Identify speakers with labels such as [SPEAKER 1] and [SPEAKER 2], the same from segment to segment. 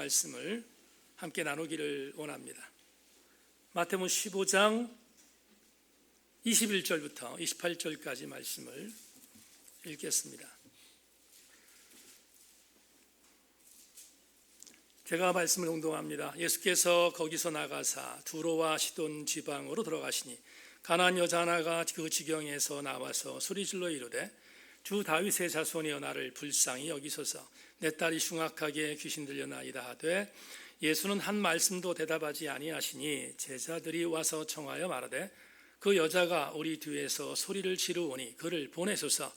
[SPEAKER 1] 말씀을 함께 나누기를 원합니다. 마태복음 15장 21절부터 28절까지 말씀을 읽겠습니다. 제가 말씀을 공동합니다. 예수께서 거기서 나가사 두로와 시돈 지방으로 들어가시니 가나안 여자 하나가 그 지경에서 나와서 소리질러 이르되 주 다윗의 자손이여 나를 불쌍히 여기소서. 내 딸이 흉악하게 귀신 들려나이다 하되 예수는 한 말씀도 대답하지 아니하시니 제자들이 와서 청하여 말하되 그 여자가 우리 뒤에서 소리를 지르오니 그를 보내소서.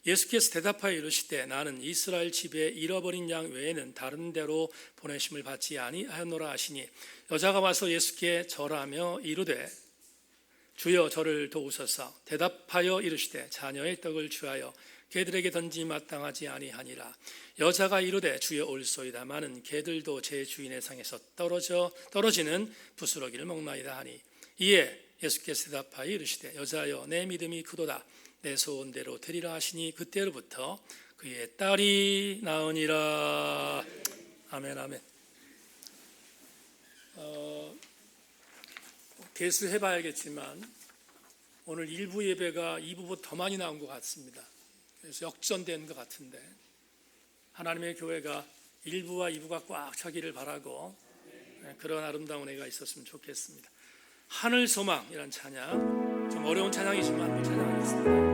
[SPEAKER 1] 예수께서 대답하여 이르시되 나는 이스라엘 집에 잃어버린 양 외에는 다른 데로 보내심을 받지 아니하였노라 하시니 여자가 와서 예수께 절하며 이르되 주여 저를 도우소서. 대답하여 이르시되 자녀의 떡을 취하여 개들에게 던지기 마땅하지 아니하니라. 여자가 이르되 주여 올소이다마는 개들도 제 주인의 상에서 떨어지는 부스러기를 먹나이다 하니 이에 예수께서 대답하여 이르시되 여자여 내 믿음이 크도다. 내 소원대로 되리라 하시니 그때로부터 그의 딸이 나으니라. 아멘 아멘. 개수해봐야겠지만 오늘 1부 예배가 2부보다 더 많이 나온 것 같습니다. 그래서 역전된 것 같은데 하나님의 교회가 1부와 2부가 꽉 차기를 바라고 그런 아름다운 애가 있었으면 좋겠습니다. 하늘 소망이란 찬양, 좀 어려운 찬양이지만 한번 찬양하겠습니다.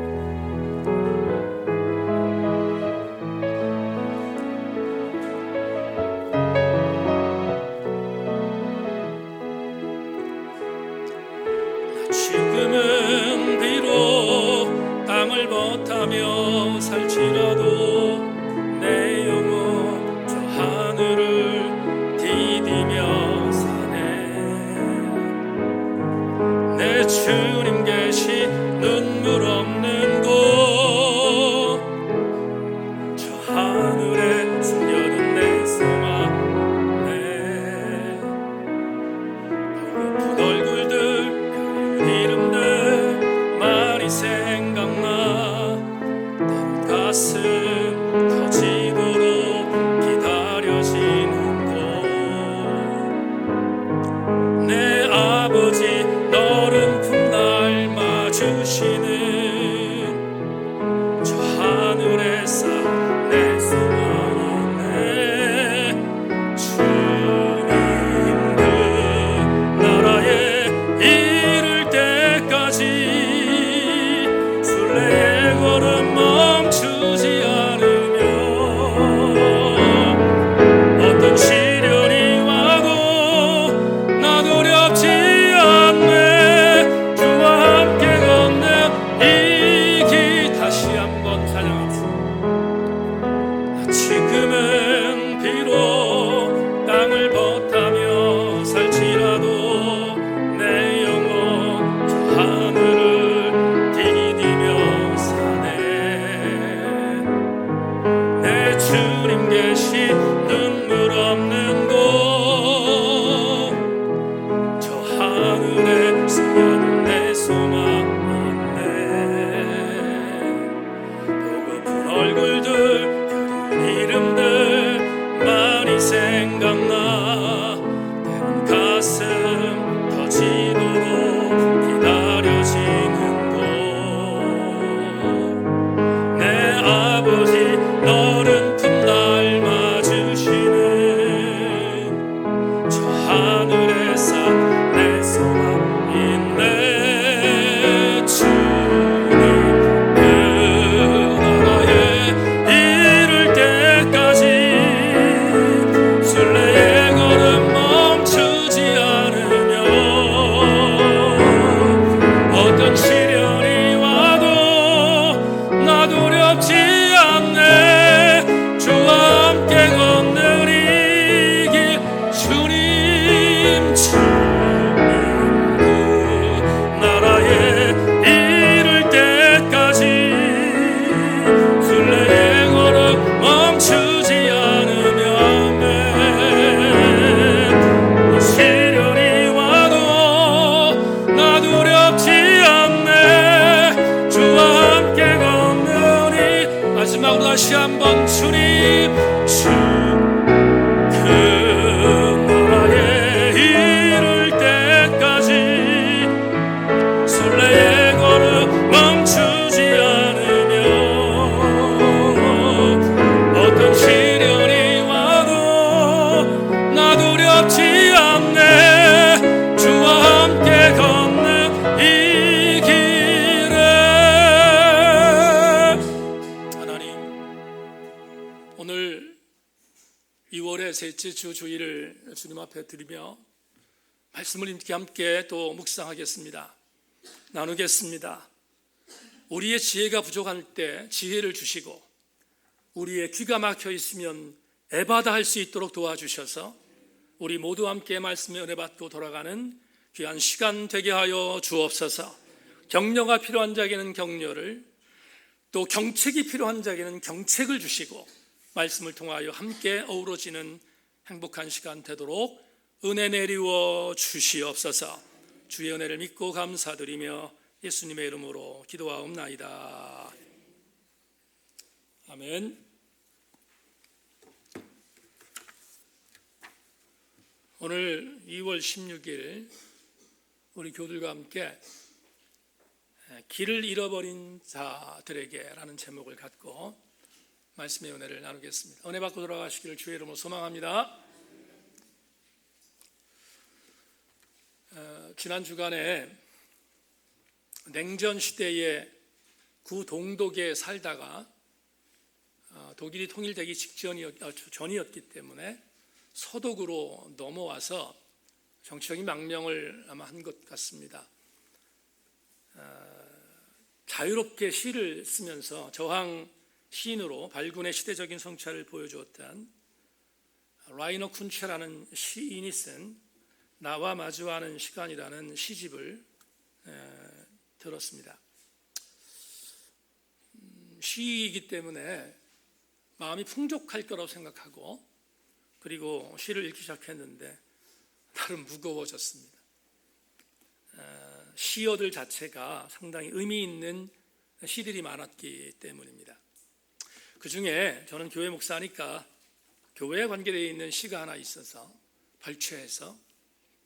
[SPEAKER 1] 지금은 비록 땅을 벗하며 살지라도 내 영혼 저 하늘을 디디며 사네. 내 주님 계시 눈물 없는 곳 저 하늘에 숨겨둔 내 소망 내 높은 얼굴들 이름들 많이 생각나. 때론 가슴 터지도록 기다려지는 곳 내 아버지 너른 품 날 맞으시는 저 하늘에 쌓 내 소망이네. 주님 그 나라에 이를 때까지 순례의 걸음 멈추지 않으며 어떤 시련이 와도 나 두렵지 않네. 주와 함께 걷는 이 길 다시 한번 찬양합시다. 지금은 비록 땅을 벗하며 살지라도 내 영혼 저 하늘을 디디며 사네. 내 주님 계시 눈물 없는 곳 저 하늘에 숨겨둔 내 소망 있네. 보고픈 얼굴들 그리운 이름들 많이 생각나. 때론 가슴 터지도록 기다려지는 곳 내 아버지 너른 품 날 맞으시는 저 하늘에 쌓 내 소망 있네. 주님 그 나라에 이를 때까지 순례의 셋째 주 주일을 주님 앞에 드리며 말씀을 함께 또 묵상하겠습니다. 나누겠습니다. 우리의 지혜가 부족할 때 지혜를 주시고 우리의 귀가 막혀 있으면 에바다 할 수 있도록 도와주셔서 우리 모두 함께 말씀의 은혜 받고 돌아가는 귀한 시간 되게 하여 주옵소서. 격려가 필요한 자에게는 격려를, 또 경책이 필요한 자에게는 경책을 주시고 말씀을 통하여 함께 어우러지는 행복한 시간 되도록 은혜 내리워 주시옵소서. 주의 은혜를 믿고 감사드리며 예수님의 이름으로 기도하옵나이다. 아멘. 오늘 2월 16일 우리 교들과 함께 길을 잃어버린 자들에게 라는 제목을 갖고 말씀의 은혜를 나누겠습니다. 은혜 받고 돌아가시기를 주의 이름으로 소망합니다. 지난 주간에 냉전 시대의 구동독에 살다가 독일이 통일되기 전이었기 때문에 서독으로 넘어와서 정치적인 망명을 아마 한 것 같습니다. 자유롭게 시를 쓰면서 저항 시인으로 발군의 시대적인 성찰을 보여주었던 라이너 쿤체라는 시인이 쓴 나와 마주하는 시간이라는 시집을 들었습니다. 시이기 때문에 마음이 풍족할 거라고 생각하고 그리고 시를 읽기 시작했는데 나름 무거워졌습니다. 시어들 자체가 상당히 의미 있는 시들이 많았기 때문입니다. 그 중에 저는 교회 목사니까 교회에 관계되어 있는 시가 하나 있어서 발췌해서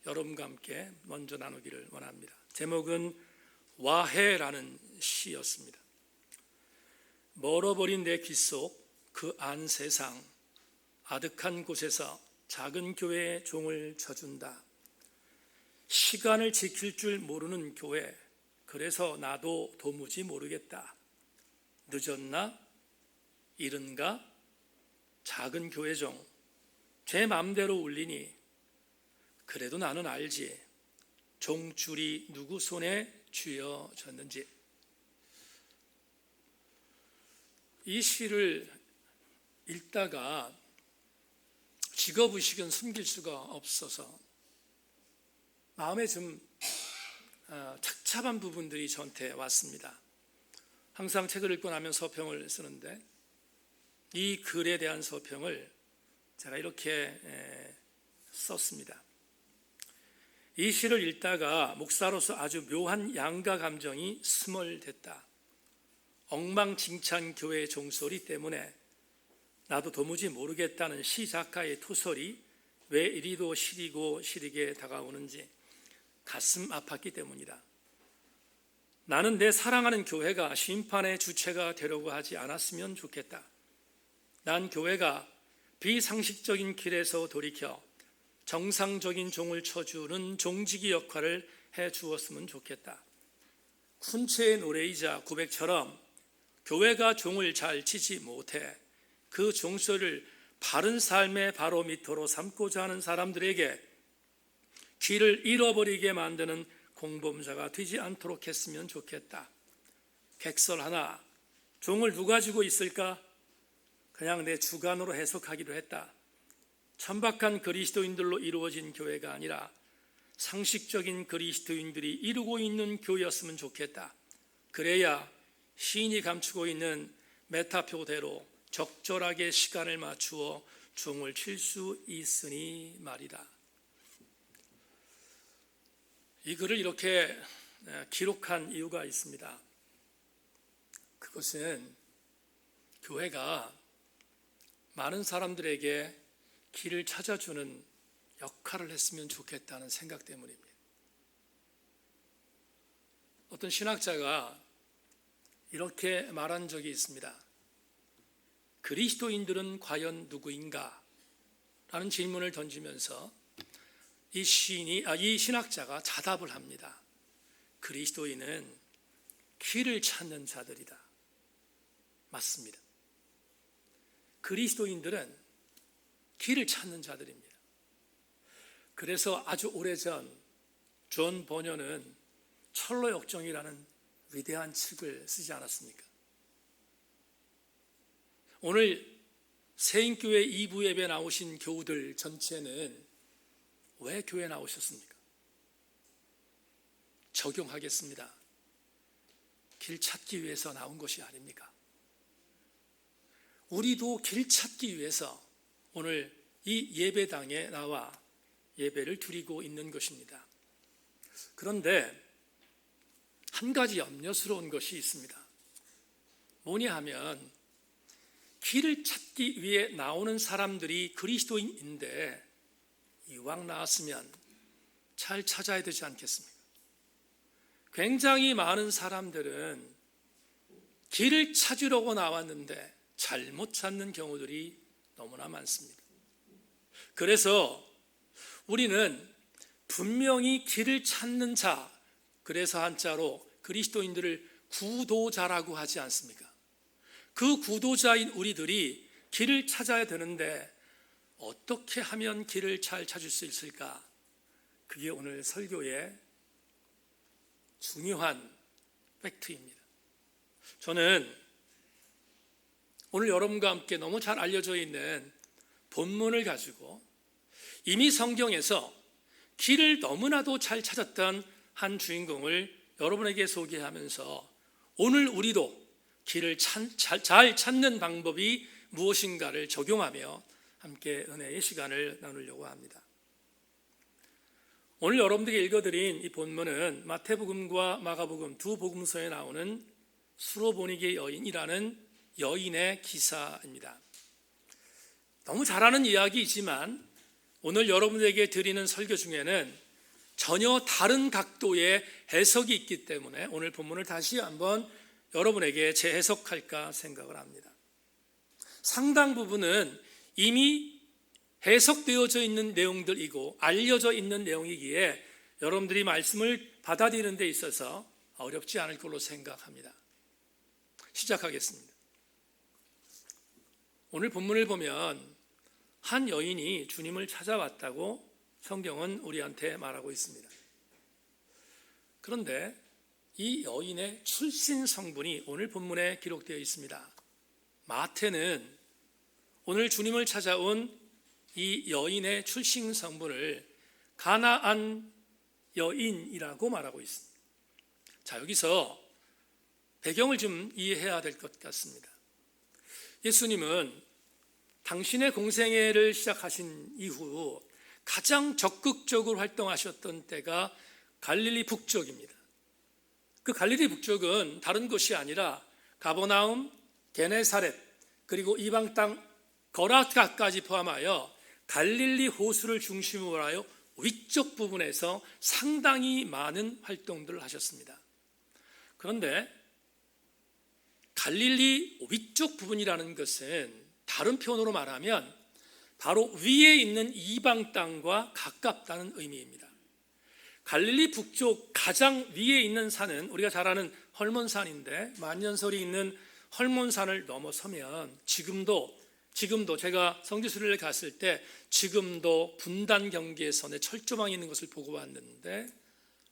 [SPEAKER 1] 여러분과 함께 먼저 나누기를 원합니다. 제목은 와해라는 시였습니다. 멀어버린 내 귀 속 그 안 세상, 아득한 곳에서 작은 교회에 종을 쳐준다. 시간을 지킬 줄 모르는 교회, 그래서 나도 도무지 모르겠다. 늦었나? 이른가? 작은 교회 종, 제 맘대로 울리니 그래도 나는 알지. 종줄이 누구 손에 쥐어졌는지. 이 시를 읽다가 직업의식은 숨길 수가 없어서 마음에 좀 착잡한 부분들이 저한테 왔습니다. 항상 책을 읽고 나면 서평을 쓰는데 이 글에 대한 서평을 제가 이렇게 썼습니다. 이 시를 읽다가 목사로서 아주 묘한 양가 감정이 스멀댔다. 엉망진창 교회의 종소리 때문에 나도 도무지 모르겠다는 시 작가의 토설이 왜 이리도 시리고 시리게 다가오는지 가슴 아팠기 때문이다. 나는 내 사랑하는 교회가 심판의 주체가 되려고 하지 않았으면 좋겠다. 난 교회가 비상식적인 길에서 돌이켜 정상적인 종을 쳐주는 종지기 역할을 해주었으면 좋겠다. 쿤체의 노래이자 고백처럼 교회가 종을 잘 치지 못해 그 종소리를 바른 삶의 바로미터로 삼고자 하는 사람들에게 귀를 잃어버리게 만드는 공범자가 되지 않도록 했으면 좋겠다. 객설 하나, 종을 누가 쥐고 있을까? 그냥 내 주관으로 해석하기로 했다. 천박한 그리스도인들로 이루어진 교회가 아니라 상식적인 그리스도인들이 이루고 있는 교회였으면 좋겠다. 그래야 시인이 감추고 있는 메타표대로 적절하게 시간을 맞추어 종을 칠 수 있으니 말이다. 이 글을 이렇게 기록한 이유가 있습니다. 그것은 교회가 많은 사람들에게 길을 찾아주는 역할을 했으면 좋겠다는 생각 때문입니다. 어떤 신학자가 이렇게 말한 적이 있습니다. 그리스도인들은 과연 누구인가? 라는 질문을 던지면서 이 신학자가 자답을 합니다. 그리스도인은 길을 찾는 자들이다. 맞습니다. 그리스도인들은 길을 찾는 자들입니다. 그래서 아주 오래전 존 버녀는 철로 역정이라는 위대한 책을 쓰지 않았습니까? 오늘 세인교회 2부 예배 나오신 교우들 전체는 왜 교회 나오셨습니까? 적용하겠습니다. 길 찾기 위해서 나온 것이 아닙니까? 우리도 길 찾기 위해서 오늘 이 예배당에 나와 예배를 드리고 있는 것입니다. 그런데 한 가지 염려스러운 것이 있습니다. 뭐냐 하면 길을 찾기 위해 나오는 사람들이 그리스도인인데 이왕 나왔으면 잘 찾아야 되지 않겠습니까? 굉장히 많은 사람들은 길을 찾으려고 나왔는데 잘못 찾는 경우들이 너무나 많습니다. 그래서 우리는 분명히 길을 찾는 자, 그래서 한자로 그리스도인들을 구도자라고 하지 않습니까? 그 구도자인 우리들이 길을 찾아야 되는데 어떻게 하면 길을 잘 찾을 수 있을까? 그게 오늘 설교의 중요한 팩트입니다. 저는 오늘 여러분과 함께 너무 잘 알려져 있는 본문을 가지고 이미 성경에서 길을 너무나도 잘 찾았던 한 주인공을 여러분에게 소개하면서 오늘 우리도 길을 잘 찾는 방법이 무엇인가를 적용하며 함께 은혜의 시간을 나누려고 합니다. 오늘 여러분들에게 읽어드린 이 본문은 마태복음과 마가복음 두 복음서에 나오는 수로보니게 여인이라는 여인의 기사입니다. 너무 잘 아는 이야기이지만 오늘 여러분에게 드리는 설교 중에는 전혀 다른 각도의 해석이 있기 때문에 오늘 본문을 다시 한번 여러분에게 재해석할까 생각을 합니다. 상당 부분은 이미 해석되어져 있는 내용들이고 알려져 있는 내용이기에 여러분들이 말씀을 받아들이는 데 있어서 어렵지 않을 걸로 생각합니다. 시작하겠습니다. 오늘 본문을 보면 한 여인이 주님을 찾아왔다고 성경은 우리한테 말하고 있습니다. 그런데 이 여인의 출신 성분이 오늘 본문에 기록되어 있습니다. 마태는 오늘 주님을 찾아온 이 여인의 출신 성분을 가나안 여인이라고 말하고 있습니다. 자, 여기서 배경을 좀 이해해야 될 것 같습니다. 예수님은 당신의 공생애를 시작하신 이후 가장 적극적으로 활동하셨던 때가 갈릴리 북쪽입니다. 그 갈릴리 북쪽은 다른 곳이 아니라 가버나움, 게네사렛, 그리고 이방 땅 거라가까지 포함하여 갈릴리 호수를 중심으로 하여 위쪽 부분에서 상당히 많은 활동들을 하셨습니다. 그런데 갈릴리 위쪽 부분이라는 것은 다른 표현으로 말하면 바로 위에 있는 이방 땅과 가깝다는 의미입니다. 갈릴리 북쪽 가장 위에 있는 산은 우리가 잘 아는 헐몬산인데 만년설이 있는 헐몬산을 넘어서면 지금도 제가 성지순례를 갔을 때 지금도 분단 경계선에 철조망이 있는 것을 보고 왔는데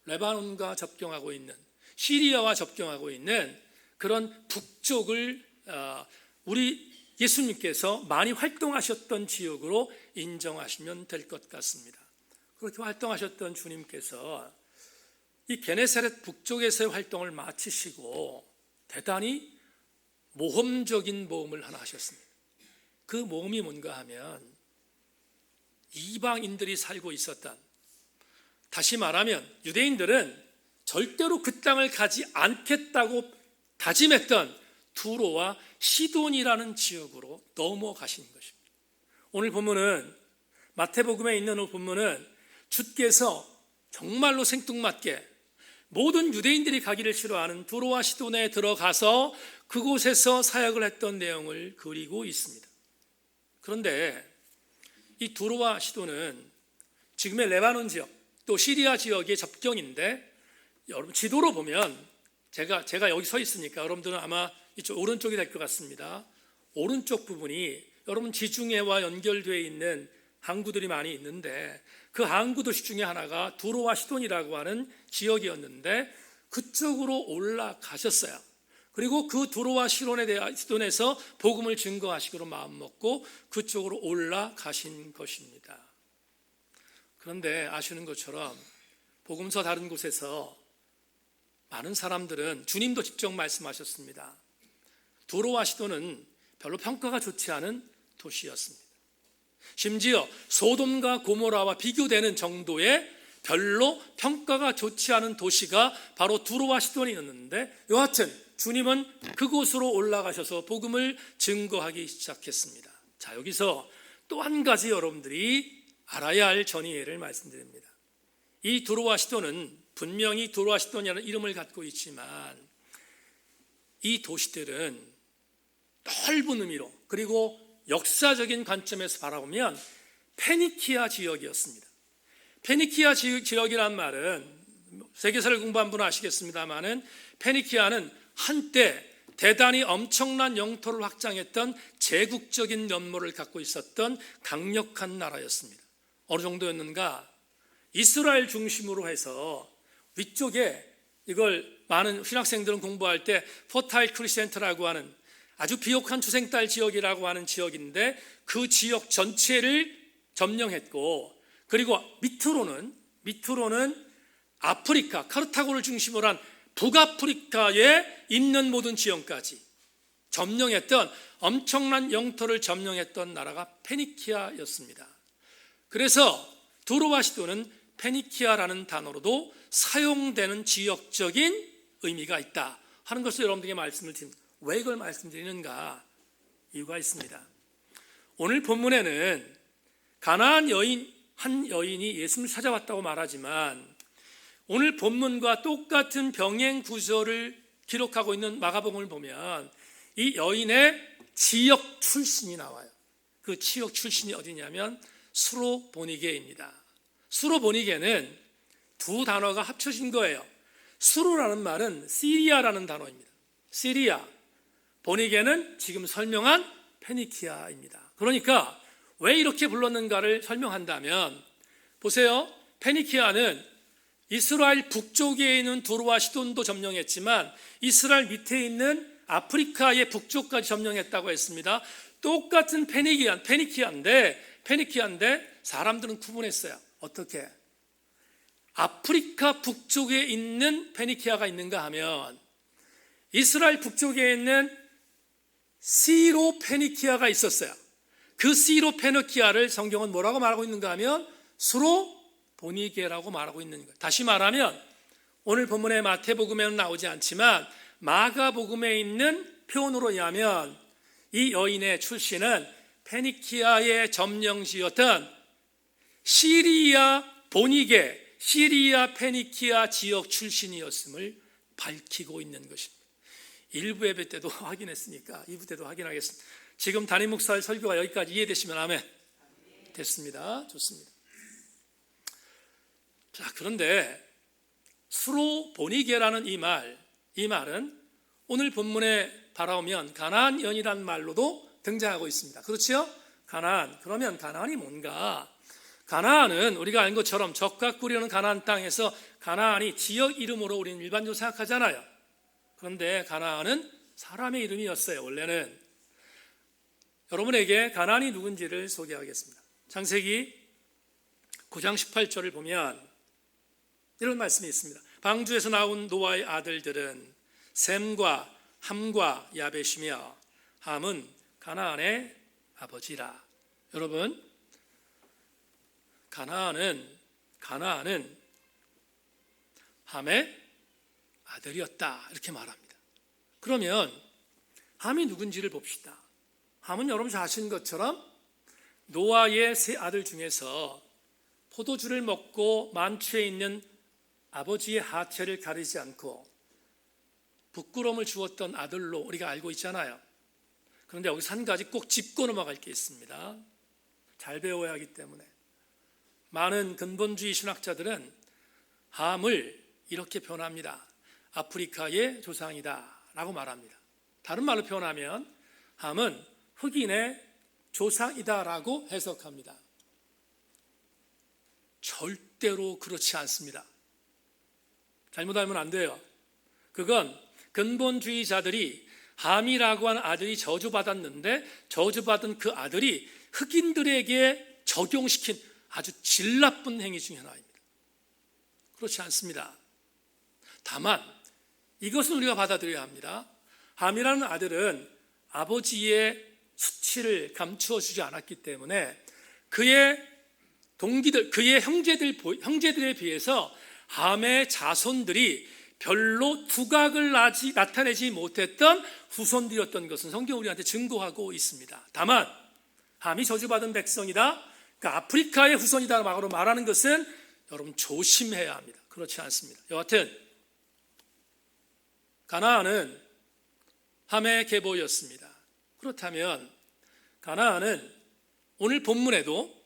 [SPEAKER 1] 레바논과 접경하고 있는 시리아와 접경하고 있는 그런 북쪽을 우리 예수님께서 많이 활동하셨던 지역으로 인정하시면 될 것 같습니다. 그렇게 활동하셨던 주님께서 이 게네사렛 북쪽에서의 활동을 마치시고 대단히 모험적인 모험을 하나 하셨습니다. 그 모험이 뭔가 하면 이방인들이 살고 있었던, 다시 말하면 유대인들은 절대로 그 땅을 가지 않겠다고 다짐했던 두로와 시돈이라는 지역으로 넘어가신 것입니다. 오늘 본문은 마태복음에 있는 본문은 주께서 정말로 생뚱맞게 모든 유대인들이 가기를 싫어하는 두로와 시돈에 들어가서 그곳에서 사역을 했던 내용을 그리고 있습니다. 그런데 이 두로와 시돈은 지금의 레바논 지역 또 시리아 지역의 접경인데 여러분 지도로 보면 제가 여기 서 있으니까 여러분들은 아마 이쪽 오른쪽이 될 것 같습니다. 오른쪽 부분이 여러분 지중해와 연결되어 있는 항구들이 많이 있는데 그 항구 도시 중에 하나가 두로와 시돈이라고 하는 지역이었는데 그쪽으로 올라가셨어요. 그리고 그 두로와 시돈에서 복음을 증거하시기로 마음먹고 그쪽으로 올라가신 것입니다. 그런데 아시는 것처럼 복음서 다른 곳에서 많은 사람들은 주님도 직접 말씀하셨습니다. 두로와 시돈은 별로 평가가 좋지 않은 도시였습니다. 심지어 소돔과 고모라와 비교되는 정도의 별로 평가가 좋지 않은 도시가 바로 두로와 시돈이었는데 여하튼 주님은 그곳으로 올라가셔서 복음을 증거하기 시작했습니다. 자, 여기서 또 한 가지 여러분들이 알아야 할 전이해를 말씀드립니다. 이 두로와 시돈은 분명히 두로와 시돈이라는 이름을 갖고 있지만 이 도시들은 넓은 의미로 그리고 역사적인 관점에서 바라보면 페니키아 지역이었습니다. 페니키아 지역이란 말은 세계사를 공부한 분은 아시겠습니다마는 페니키아는 한때 대단히 엄청난 영토를 확장했던 제국적인 면모를 갖고 있었던 강력한 나라였습니다. 어느 정도였는가? 이스라엘 중심으로 해서 위쪽에 이걸 많은 신학생들은 공부할 때 포타일 크리센트라고 하는 아주 비옥한 주생딸 지역이라고 하는 지역인데 그 지역 전체를 점령했고 그리고 밑으로는 아프리카 카르타고를 중심으로 한 북아프리카에 있는 모든 지역까지 점령했던 엄청난 영토를 점령했던 나라가 페니키아였습니다. 그래서 두로와 시돈은 페니키아라는 단어로도 사용되는 지역적인 의미가 있다 하는 것을 여러분들에게 말씀을 드립니다. 왜 이걸 말씀드리는가? 이유가 있습니다. 오늘 본문에는 가나안 한 여인이 예수님을 찾아왔다고 말하지만 오늘 본문과 똑같은 병행 구절을 기록하고 있는 마가복음을 보면 이 여인의 지역 출신이 나와요. 그 지역 출신이 어디냐면 수로보니게입니다. 수로보니게는 두 단어가 합쳐진 거예요. 수로라는 말은 시리아라는 단어입니다. 시리아, 보니게는 지금 설명한 페니키아입니다. 그러니까 왜 이렇게 불렀는가를 설명한다면 보세요. 페니키아는 이스라엘 북쪽에 있는 두로와 시돈도 점령했지만 이스라엘 밑에 있는 아프리카의 북쪽까지 점령했다고 했습니다. 똑같은 페니키아인데 사람들은 구분했어요. 어떻게? 아프리카 북쪽에 있는 페니키아가 있는가 하면 이스라엘 북쪽에 있는 시로 페니키아가 있었어요. 그 시로 페니키아를 성경은 뭐라고 말하고 있는가 하면 수로 보니게라고 말하고 있는 거예요. 다시 말하면 오늘 본문의 마태복음에는 나오지 않지만 마가복음에 있는 표현으로 의하면 이 여인의 출신은 페니키아의 점령지였던 시리아 보니게, 시리아 페니키아 지역 출신이었음을 밝히고 있는 것입니다. 1부 예배 때도 확인했으니까 2부 때도 확인하겠습니다. 지금 담임 목사의 설교가 여기까지 이해되시면 아멘. 됐습니다. 좋습니다. 자, 그런데 수로보니게라는 이 말은 오늘 본문에 바라오면 가나안 연이라는 말로도 등장하고 있습니다. 그렇죠? 가나안. 그러면 가나안이 뭔가? 가나안은 우리가 아는 것처럼 적과 꿀이는 가나안 땅에서 가나안이 지역 이름으로 우리는 일반적으로 생각하잖아요. 그런데 가나안은 사람의 이름이었어요. 원래는. 여러분에게 가나안이 누군지를 소개하겠습니다. 창세기 9장 18절을 보면 이런 말씀이 있습니다. 방주에서 나온 노아의 아들들은 셈과 함과 야벳이며 함은 가나안의 아버지라. 여러분, 가나안은 함의 아들이었다 이렇게 말합니다. 그러면 함이 누군지를 봅시다. 함은 여러분 잘 아시는 것처럼 노아의 세 아들 중에서 포도주를 먹고 만취해 있는 아버지의 하체를 가리지 않고 부끄러움을 주었던 아들로 우리가 알고 있잖아요. 그런데 여기서 한 가지 꼭 짚고 넘어갈 게 있습니다. 잘 배워야 하기 때문에. 많은 근본주의 신학자들은 함을 이렇게 표현합니다. 아프리카의 조상이다 라고 말합니다. 다른 말로 표현하면 함은 흑인의 조상이다라고 해석합니다. 절대로 그렇지 않습니다. 잘못 알면 안 돼요. 그건 근본주의자들이 함이라고 하는 아들이 저주받았는데 저주받은 그 아들이 흑인들에게 적용시킨 아주 질 나쁜 행위 중에 하나입니다. 그렇지 않습니다. 다만 이것은 우리가 받아들여야 합니다. 함이라는 아들은 아버지의 수치를 감추어 주지 않았기 때문에 그의 동기들, 그의 형제들에 비해서 함의 자손들이 별로 두각을 나타내지 못했던 후손들이었던 것은 성경이 우리한테 증거하고 있습니다. 다만 함이 저주받은 백성이다, 그러니까 아프리카의 후손이다라고 말하는 것은 여러분 조심해야 합니다. 그렇지 않습니다. 여하튼 가나안은 함의 계보였습니다. 그렇다면 가나안은 오늘 본문에도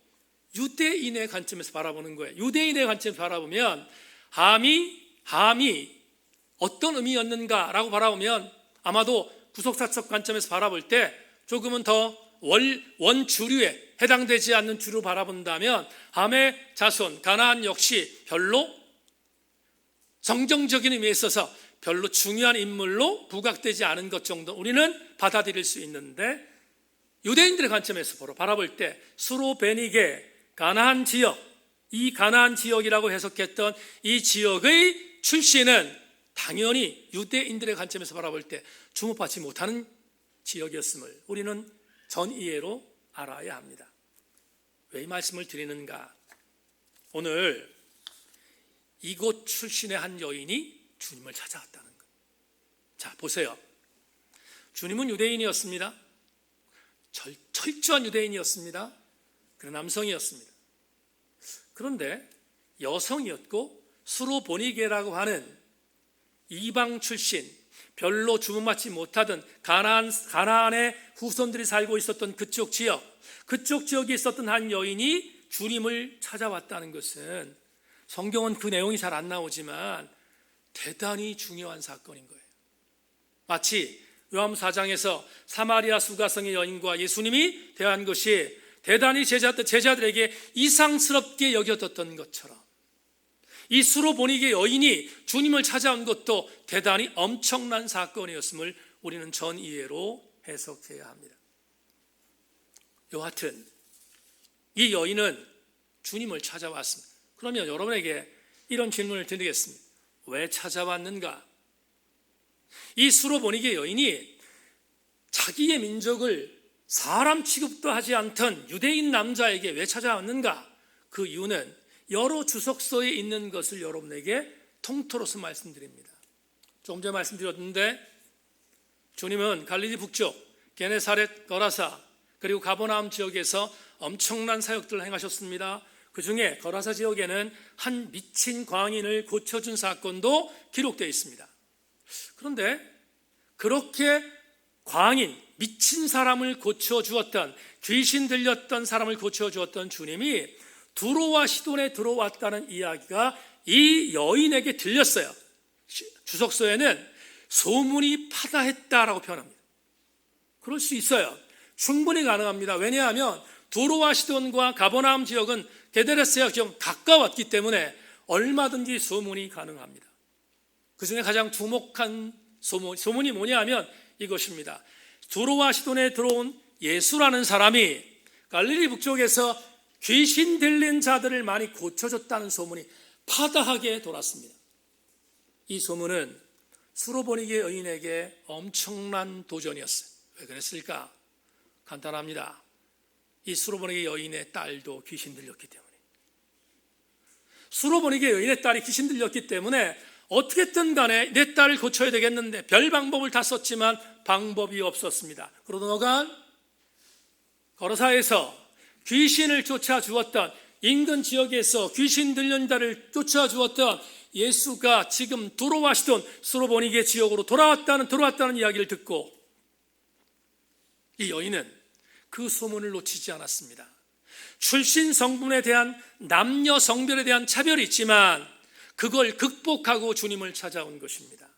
[SPEAKER 1] 유대인의 관점에서 바라보는 거예요. 유대인의 관점에서 바라보면 함이 어떤 의미였는가라고 바라보면 아마도 구속사적 관점에서 바라볼 때 조금은 더 원주류에 해당되지 않는 주로 바라본다면 함의 자손 가나안 역시 별로 성경적인 의미에 있어서 별로 중요한 인물로 부각되지 않은 것 정도 우리는 받아들일 수 있는데, 유대인들의 관점에서 바라볼 때 수로베니게 가나안 지역, 이 가나안 지역이라고 해석했던 이 지역의 출신은 당연히 유대인들의 관점에서 바라볼 때 주목받지 못하는 지역이었음을 우리는 전이해로 알아야 합니다. 왜 이 말씀을 드리는가? 오늘 이곳 출신의 한 여인이 주님을 찾아왔다는 것. 자, 보세요. 주님은 유대인이었습니다. 철저한 유대인이었습니다. 그런 남성이었습니다. 그런데 여성이었고 수로보니게라고 하는 이방 출신, 별로 주목받지 못하던 가나안의 후손들이 살고 있었던 그쪽 지역에 있었던 한 여인이 주님을 찾아왔다는 것은 성경은 그 내용이 잘 안 나오지만 대단히 중요한 사건인 거예요. 마치 요한복음 4장에서 사마리아 수가성의 여인과 예수님이 대한 것이 대단히 제자들에게 이상스럽게 여겨졌던 것처럼 이 수로보니게 여인이 주님을 찾아온 것도 대단히 엄청난 사건이었음을 우리는 전이해로 해석해야 합니다. 여하튼 이 여인은 주님을 찾아왔습니다. 그러면 여러분에게 이런 질문을 드리겠습니다. 왜 찾아왔는가? 이 수로보니게 여인이 자기의 민족을 사람 취급도 하지 않던 유대인 남자에게 왜 찾아왔는가? 그 이유는 여러 주석서에 있는 것을 여러분에게 통틀어서 말씀드립니다. 조금 전에 말씀드렸는데 주님은 갈릴리 북쪽 게네사렛, 거라사 그리고 가버나움 지역에서 엄청난 사역들을 행하셨습니다. 그 중에 거라사 지역에는 한 미친 광인을 고쳐준 사건도 기록되어 있습니다. 그런데 그렇게 미친 사람을 고쳐주었던, 귀신 들렸던 사람을 고쳐주었던 주님이 두로와 시돈에 들어왔다는 이야기가 이 여인에게 들렸어요. 주석서에는 소문이 파다했다라고 표현합니다. 그럴 수 있어요. 충분히 가능합니다. 왜냐하면 두로와 시돈과 가버나움 지역은 게데레스와 좀 가까웠기 때문에 얼마든지 소문이 가능합니다. 그 중에 가장 주목한 소문이 뭐냐 하면 이것입니다. 두로와 시돈에 들어온 예수라는 사람이 갈릴리 북쪽에서 귀신 들린 자들을 많이 고쳐줬다는 소문이 파다하게 돌았습니다. 이 소문은 수로보니게 여인에게 엄청난 도전이었어요. 왜 그랬을까? 간단합니다. 이 수로보니게 여인의 딸도 귀신 들렸기 때문에. 수로보니게 여인의 딸이 귀신 들렸기 때문에 어떻게든 간에 내 딸을 고쳐야 되겠는데 별 방법을 다 썼지만 방법이 없었습니다. 그러다가 거라사에서 귀신을 쫓아주었던, 인근 지역에서 귀신 들린 자를 쫓아주었던 예수가 지금 두로와 시돈 수로보니게 지역으로 들어왔다는 이야기를 듣고 이 여인은 그 소문을 놓치지 않았습니다. 출신 성분에 대한, 남녀 성별에 대한 차별이 있지만 그걸 극복하고 주님을 찾아온 것입니다.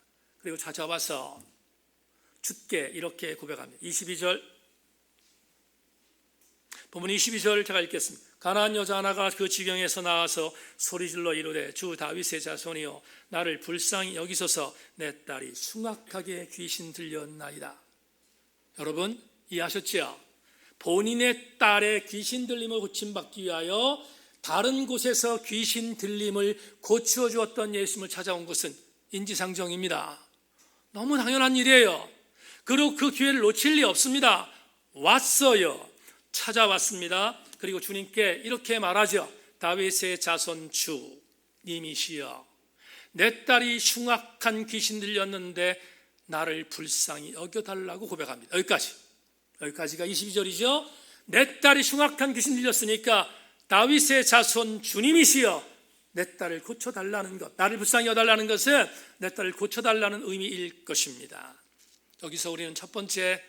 [SPEAKER 1] 그리고 찾아와서 주께 이렇게 고백합니다. 22절 본문 22절 제가 읽겠습니다. 가나안 여자 하나가 그 지경에서 나와서 소리질러 이르되 주 다윗의 자손이여 나를 불쌍히 여기소서 내 딸이 흉악하게 귀신 들렸나이다. 여러분 이해하셨지요? 본인의 딸의 귀신 들림을 고침받기 위하여 다른 곳에서 귀신 들림을 고치어 주었던 예수님을 찾아온 것은 인지상정입니다. 너무 당연한 일이에요. 그리고 그 기회를 놓칠 리 없습니다. 왔어요. 찾아왔습니다. 그리고 주님께 이렇게 말하죠. 다윗의 자손 주님이시여 내 딸이 흉악한 귀신 들렸는데 나를 불쌍히 여겨달라고 고백합니다. 여기까지가 22절이죠. 내 딸이 흉악한 귀신 들렸으니까 다윗의 자손 주님이시여 내 딸을 고쳐달라는 것, 나를 불쌍히 여달라는 것은 내 딸을 고쳐달라는 의미일 것입니다. 여기서 우리는 첫 번째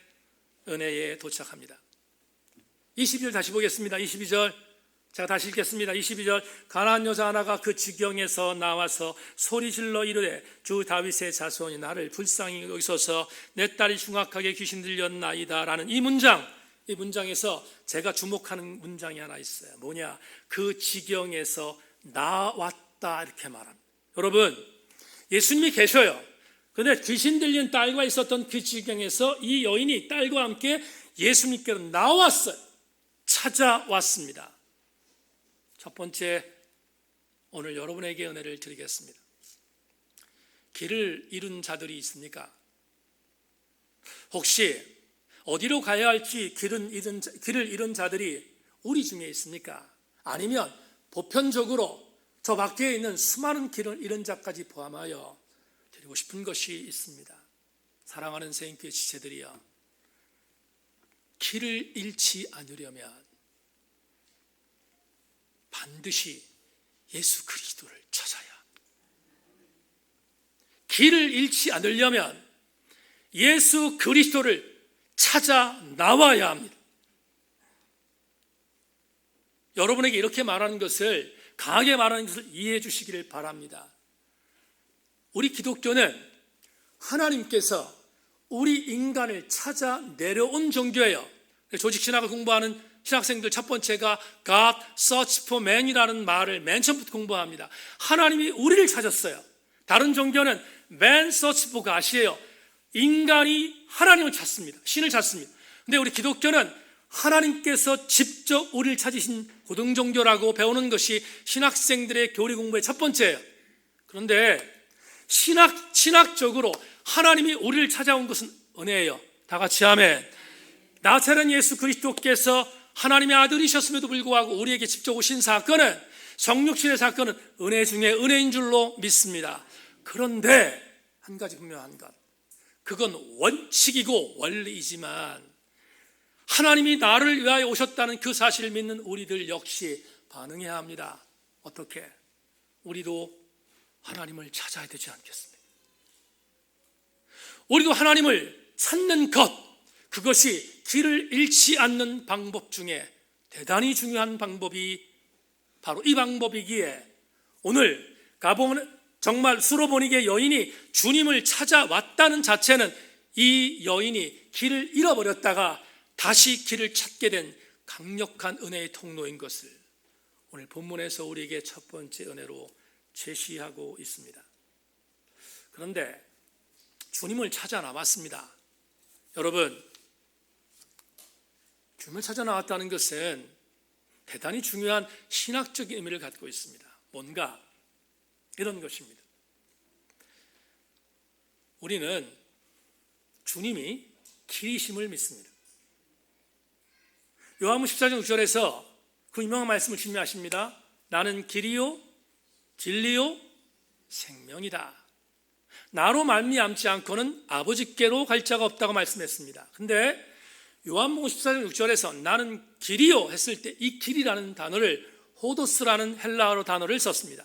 [SPEAKER 1] 은혜에 도착합니다. 22절 다시 보겠습니다. 22절 제가 다시 읽겠습니다. 22절 가나안 여자 하나가 그 지경에서 나와서 소리질러 이르되 주 다윗의 자손이 나를 불쌍히 여기소서 내 딸이 흉악하게 귀신 들렸나이다 라는 이 문장에서 제가 주목하는 문장이 하나 있어요. 뭐냐? 그 지경에서 나왔다 이렇게 말합니다. 여러분 예수님이 계셔요. 그런데 귀신 들린 딸과 있었던 그 지경에서 이 여인이 딸과 함께 예수님께로 나왔어요. 찾아왔습니다. 첫 번째, 오늘 여러분에게 은혜를 드리겠습니다. 길을 잃은 자들이 있습니까? 혹시 어디로 가야 할지 길을 잃은 자들이 우리 중에 있습니까? 아니면 보편적으로 저 밖에 있는 수많은 길을 잃은 자까지 포함하여 드리고 싶은 것이 있습니다. 사랑하는 세인교회 지체들이여, 길을 잃지 않으려면 반드시 예수 그리스도를 찾아야 합니다. 길을 잃지 않으려면 예수 그리스도를 찾아 나와야 합니다. 여러분에게 이렇게 말하는 것을, 강하게 말하는 것을 이해해 주시기를 바랍니다. 우리 기독교는 하나님께서 우리 인간을 찾아 내려온 종교예요. 조직신학을 공부하는 신학생들 첫 번째가 God search for man이라는 말을 맨 처음부터 공부합니다. 하나님이 우리를 찾았어요. 다른 종교는 man search for God이에요. 인간이 하나님을 찾습니다. 신을 찾습니다. 근데 우리 기독교는 하나님께서 직접 우리를 찾으신 고등종교라고 배우는 것이 신학생들의 교리 공부의 첫 번째예요. 그런데 신학적으로 하나님이 우리를 찾아온 것은 은혜예요. 다 같이 아멘. 나사렛 예수 그리스도께서 하나님의 아들이셨음에도 불구하고 우리에게 직접 오신 사건은, 성육신의 사건은 은혜 중에 은혜인 줄로 믿습니다. 그런데 한 가지 분명한 것, 그건 원칙이고 원리이지만 하나님이 나를 위하여 오셨다는 그 사실을 믿는 우리들 역시 반응해야 합니다. 어떻게? 우리도 하나님을 찾아야 되지 않겠습니까? 우리도 하나님을 찾는 것, 그것이 길을 잃지 않는 방법 중에 대단히 중요한 방법이 바로 이 방법이기에, 오늘 정말 수로보니게 여인이 주님을 찾아왔다는 자체는 이 여인이 길을 잃어버렸다가 다시 길을 찾게 된 강력한 은혜의 통로인 것을 오늘 본문에서 우리에게 첫 번째 은혜로 제시하고 있습니다. 그런데 주님을 찾아 나왔습니다. 여러분, 주님을 찾아 나왔다는 것은 대단히 중요한 신학적인 의미를 갖고 있습니다. 뭔가 이런 것입니다. 우리는 주님이 길이심을 믿습니다. 요한복음 14장 6절에서 그 유명한 말씀을 주님이 하십니다. 나는 길이요 진리요 생명이다. 나로 말미암지 않고는 아버지께로 갈 자가 없다고 말씀했습니다. 근데 요한복음 14장 6절에서 나는 길이요 했을 때 이 길이라는 단어를 호도스라는 헬라어로 단어를 썼습니다.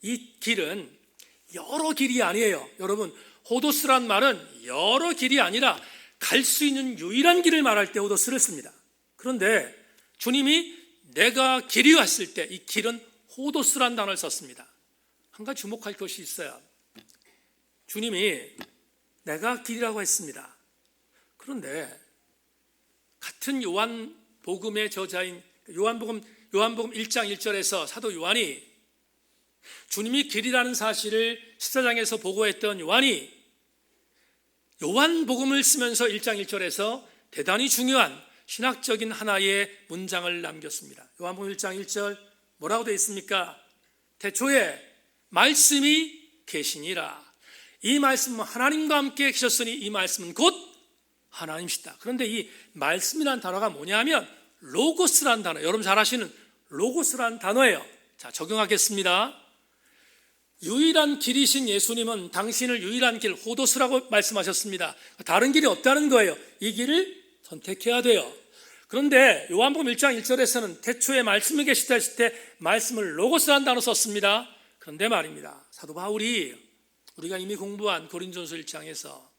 [SPEAKER 1] 이 길은 여러 길이 아니에요. 여러분, 호도스란 말은 여러 길이 아니라 갈 수 있는 유일한 길을 말할 때 호도스를 씁니다. 그런데 주님이 내가 길이요 했을 때 이 길은 호도스란 단어를 썼습니다. 한 가지 주목할 것이 있어요. 주님이 내가 길이라고 했습니다. 그런데 같은 복음의 저자인 요한복음 1장 1절에서 사도 요한이 주님이 길이라는 사실을 십자장에서 보고했던 요한이 요한복음을 쓰면서 1장 1절에서 대단히 중요한 신학적인 하나의 문장을 남겼습니다. 요한복음 1장 1절 뭐라고 되어 있습니까? 태초에 말씀이 계시니라. 이 말씀은 하나님과 함께 계셨으니 이 말씀은 곧 하나님이시다. 그런데 이 말씀이란 단어가 뭐냐면 로고스란 단어, 여러분 잘 아시는 로고스란 단어예요. 자, 적용하겠습니다. 유일한 길이신 예수님은 당신을 유일한 길, 호도스라고 말씀하셨습니다. 다른 길이 없다는 거예요. 이 길을 선택해야 돼요. 그런데 요한복음 1장 1절에서는 태초에 말씀이 계시다 했을 때 말씀을 로고스라는 단어 썼습니다. 그런데 말입니다, 사도 바울이 우리가 이미 공부한 고린도전서 1장에서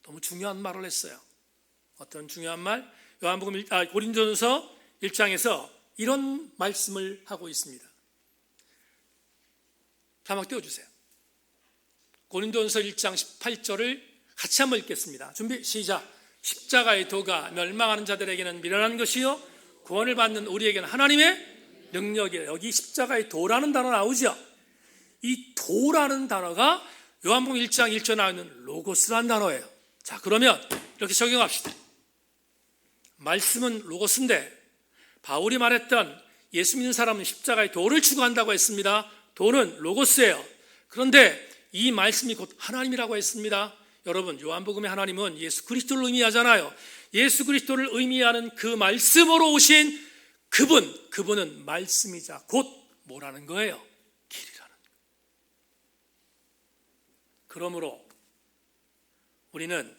[SPEAKER 1] 너무 중요한 말을 했어요. 어떤 중요한 말? 고린도전서 1장에서 이런 말씀을 하고 있습니다. 자막 띄워주세요. 고린도전서 1장 18절을 같이 한번 읽겠습니다. 준비 시작. 십자가의 도가 멸망하는 자들에게는 미련한 것이요 구원을 받는 우리에게는 하나님의 능력이에요. 여기 십자가의 도라는 단어 나오죠. 이 도라는 단어가 요한복음 1장 1절에 나오는 로고스라는 단어예요. 자, 그러면 이렇게 적용합시다. 말씀은 로고스인데 바울이 말했던 예수 믿는 사람은 십자가의 도를 추구한다고 했습니다. 도는 로고스예요. 그런데 이 말씀이 곧 하나님이라고 했습니다. 여러분, 요한복음의 하나님은 예수 그리스도를 의미하잖아요. 예수 그리스도를 의미하는 그 말씀으로 오신 그분은 말씀이자 곧 뭐라는 거예요? 길이라는 거예요. 그러므로 우리는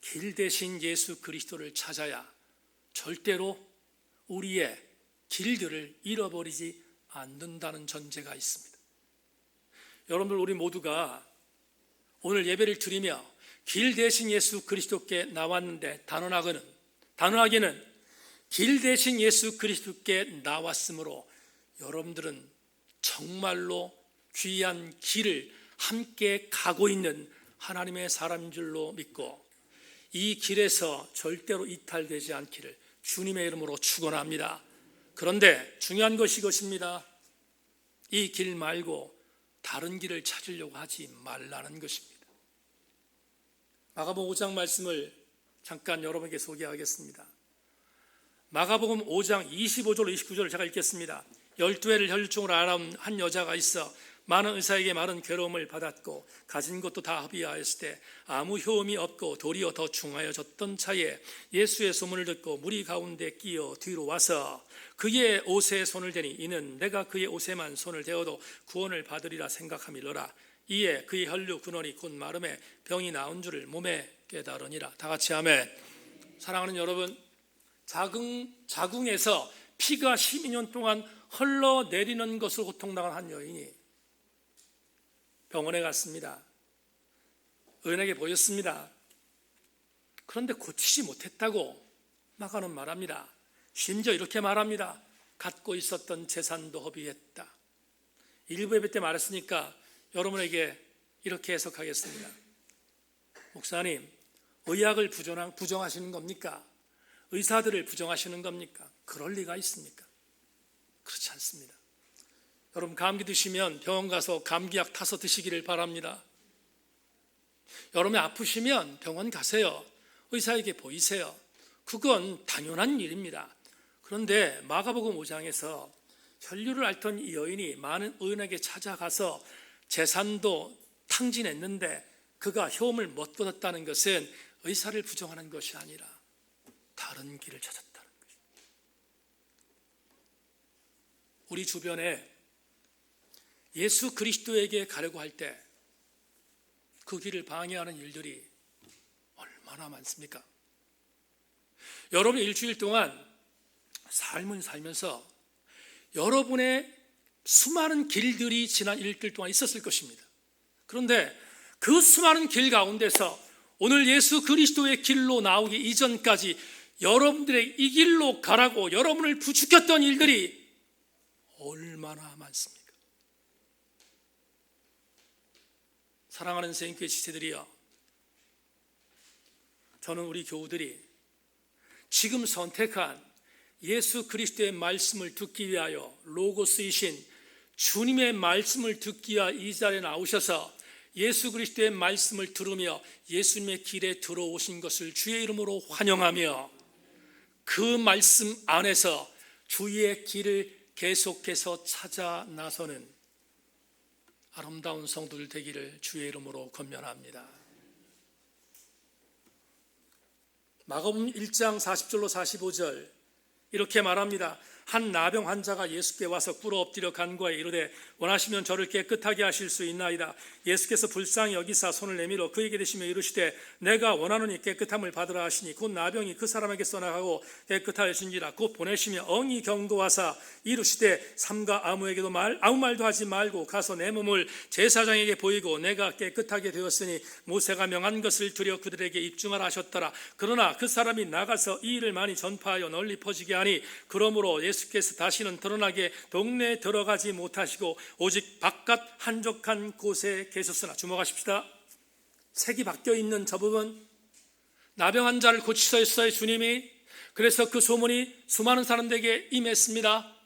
[SPEAKER 1] 길 대신 예수 그리스도를 찾아야 절대로 우리의 길들을 잃어버리지 않는다는 전제가 있습니다. 여러분들, 우리 모두가 오늘 예배를 드리며 길 대신 예수 그리스도께 나왔는데 단언하게는 길 대신 예수 그리스도께 나왔으므로 여러분들은 정말로 귀한 길을 함께 가고 있는 하나님의 사람인 줄로 믿고 이 길에서 절대로 이탈되지 않기를 주님의 이름으로 축원합니다. 그런데 중요한 것이 이것입니다. 이 길 말고 다른 길을 찾으려고 하지 말라는 것입니다. 마가복음 5장 말씀을 잠깐 여러분에게 소개하겠습니다. 마가복음 5장 25절 29절을 제가 읽겠습니다. 12해를 혈류증으로 앓아온 한 여자가 있어 많은 의사에게 많은 괴로움을 받았고 가진 것도 다 허비하였을 때 아무 효험이 없고 도리어 더 중하여졌던 차에 예수의 소문을 듣고 무리 가운데 끼어 뒤로 와서 그의 옷에 손을 대니 이는 내가 그의 옷에만 손을 대어도 구원을 받으리라 생각함이로라. 이에 그의 혈류 근원이 곧 마름에 병이 나온 줄을 몸에 깨달으니라. 다 같이 아멘. 사랑하는 여러분, 자궁에서 피가 12년 동안 흘러내리는 것을 고통당한 한 여인이 병원에 갔습니다. 의원에게 보였습니다. 그런데 고치지 못했다고 마가는 말합니다. 심지어 이렇게 말합니다. 갖고 있었던 재산도 허비했다. 일부 예배 때 말했으니까 여러분에게 이렇게 해석하겠습니다. 목사님, 의학을 부정하시는 겁니까? 의사들을 부정하시는 겁니까? 그럴 리가 있습니까? 그렇지 않습니다. 여러분, 감기 드시면 병원 가서 감기약 타서 드시기를 바랍니다. 여러분이 아프시면 병원 가세요. 의사에게 보이세요. 그건 당연한 일입니다. 그런데 마가복음 5장에서 혈류를 앓던 이 여인이 많은 의원에게 찾아가서 재산도 탕진했는데 그가 효험을 못 얻었다는 것은 의사를 부정하는 것이 아니라 다른 길을 찾았다는 것입니다. 우리 주변에 예수 그리스도에게 가려고 할 때 그 길을 방해하는 일들이 얼마나 많습니까? 여러분, 일주일 동안 삶을 살면서 여러분의 수많은 길들이 지난 일주일 동안 있었을 것입니다. 그런데 그 수많은 길 가운데서 오늘 예수 그리스도의 길로 나오기 이전까지 여러분들의 이 길로 가라고 여러분을 부추겼던 일들이 얼마나 많습니까? 사랑하는 선생님께 지체들이여, 저는 우리 교우들이 지금 선택한 예수 그리스도의 말씀을 듣기 위하여 로고스이신 주님의 말씀을 듣기 위하여 이 자리에 나오셔서 예수 그리스도의 말씀을 들으며 예수님의 길에 들어오신 것을 주의 이름으로 환영하며 그 말씀 안에서 주의 길을 계속해서 찾아 나서는 아름다운 성도들 되기를 주의 이름으로 권면합니다. 마가복음 1장 40절로 45절 이렇게 말합니다. 한 나병 환자가 예수께 와서 꿇어 엎드려 간구하여 이르되 원하시면 저를 깨끗하게 하실 수 있나이다. 예수께서 불쌍히 여기사 손을 내밀어 그에게 대시며 이르시되 내가 원하노니 깨끗함을 받으라 하시니 곧 나병이 그 사람에게 써나가고 깨끗하여진지라. 곧 보내시며 엉이 경고하사 이르시되 삼가 아무 말도 하지 말고 가서 내 몸을 제사장에게 보이고 내가 깨끗하게 되었으니 모세가 명한 것을 들여 그들에게 입증하라 하셨더라. 그러나 그 사람이 나가서 이 일을 많이 전파하여 널리 퍼지게 하니 그러므로 예수께서 다시는 드러나게 동네에 들어가지 못하시고 오직 바깥 한적한 곳에 계셨으나. 주목하십시다. 색이 바뀌어 있는 저 부분, 나병 환자를 고치셨어요 주님이. 그래서 그 소문이 수많은 사람들에게 임했습니다.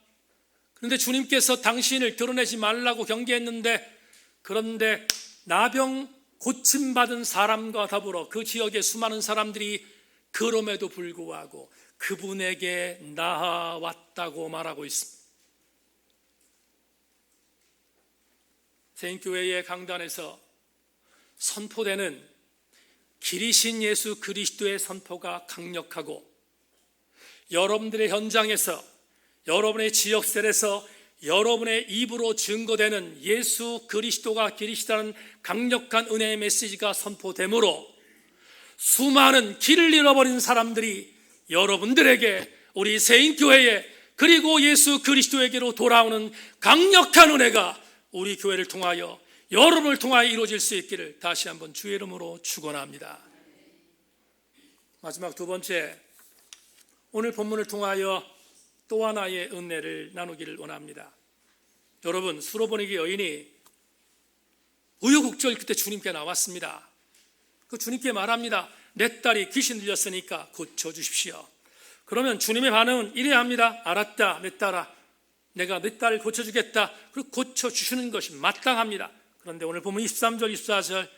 [SPEAKER 1] 그런데 주님께서 당신을 드러내지 말라고 경계했는데, 그런데 나병 고침받은 사람과 더불어 그 지역의 수많은 사람들이 그럼에도 불구하고 그분에게 나아왔다고 말하고 있습니다. 세인교회의 강단에서 선포되는 길이신 예수 그리스도의 선포가 강력하고, 여러분들의 현장에서, 여러분의 지역셀에서 여러분의 입으로 증거되는 예수 그리스도가 길이시다는 강력한 은혜의 메시지가 선포되므로 수많은 길을 잃어버린 사람들이 여러분들에게, 우리 세인교회에, 그리고 예수 그리스도에게로 돌아오는 강력한 은혜가 우리 교회를 통하여, 여러분을 통하여 이루어질 수 있기를 다시 한번 주의 이름으로 축원합니다. 마지막 두 번째, 오늘 본문을 통하여 또 하나의 은혜를 나누기를 원합니다. 여러분, 수로보니게 여인이 우여곡절 끝에 주님께 나왔습니다. 그 주님께 말합니다. 내 딸이 귀신 들렸으니까 고쳐주십시오. 그러면 주님의 반응은 이래야 합니다. 알았다, 내 딸아, 내가 내 딸을 고쳐주겠다. 그리고 고쳐주시는 것이 마땅합니다. 그런데 오늘 보면 23절 24절